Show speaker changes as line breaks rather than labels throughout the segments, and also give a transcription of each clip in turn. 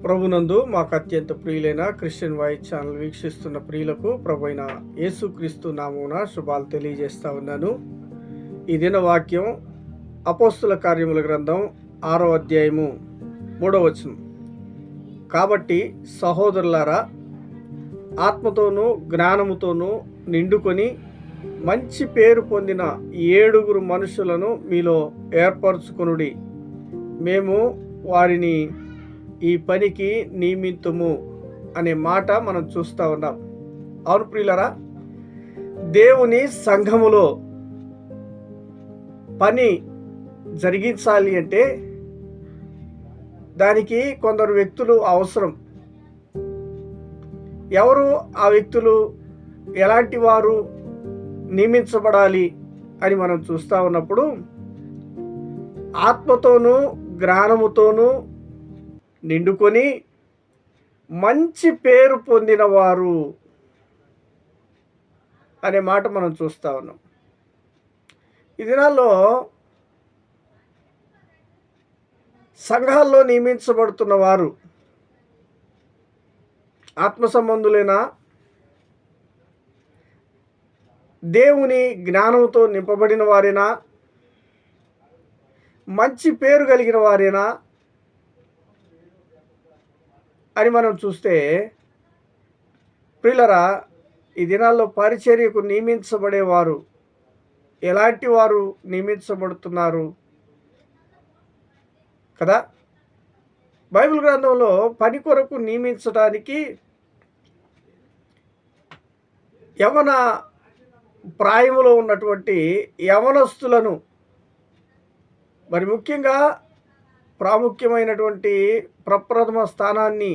ప్రభునందు మాకు అత్యంత ప్రియులైన క్రిస్టియన్ వాయిస్ ఛానల్ వీక్షిస్తున్న ప్రియులకు ప్రభు అయిన యేసుక్రీస్తు నామమున శుభాలు తెలియజేస్తా ఉన్నాను. ఈ దిన వాక్యం అపోస్తుల కార్యముల గ్రంథం 6వ అధ్యాయము 3వ వచనం. కాబట్టి సహోదరులారా, ఆత్మతోనూ జ్ఞానముతోనూ నిండుకొని మంచి పేరు పొందిన 7 మనుషులను మీలో ఏర్పరచుకొనుడి. మేము వారిని ఈ పనికి నియమితుము అనే మాట మనం చూస్తూ ఉన్నాం. అవును ప్రియులరా, దేవుని సంఘములో పని జరిగించాలి అంటే దానికి కొందరు వ్యక్తులు అవసరం. ఎవరు ఆ వ్యక్తులు, ఎలాంటి వారు నియమించబడాలి అని మనం చూస్తూ ఉన్నప్పుడు, ఆత్మతోనూ జ్ఞానముతోనూ నిండుకొని మంచి పేరు పొందిన వారు అనే మాట మనం చూస్తూ ఉన్నాం. ఈ దినాల్లో సంఘాల్లో నియమించబడుతున్న వారు ఆత్మ సంబంధులైన, దేవుని జ్ఞానంతో నింపబడిన వారేనా, మంచి పేరు కలిగిన వారేనా అని మనం చూస్తే, ప్రియులరా, ఈ దినాల్లో పరిచర్యకు నియమించబడేవారు ఎలాంటి వారు నియమించబడుతున్నారు కదా? బైబిల్ గ్రంథంలో పని కొరకు నియమించడానికి యవన ప్రాయములో ఉన్నటువంటి యవనస్తులను, మరి ముఖ్యంగా ప్రాముఖ్యమైనటువంటి ప్రప్రథమ స్థానాన్ని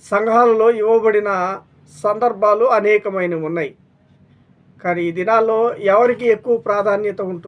సంఘాలలో ఇవ్వబడిన సందర్భాలు అనేకమైనవి ఉన్నాయి. కానీ ఈ దినాల్లో ఎవరికి ఎక్కువ ప్రాధాన్యత ఉంటుంది?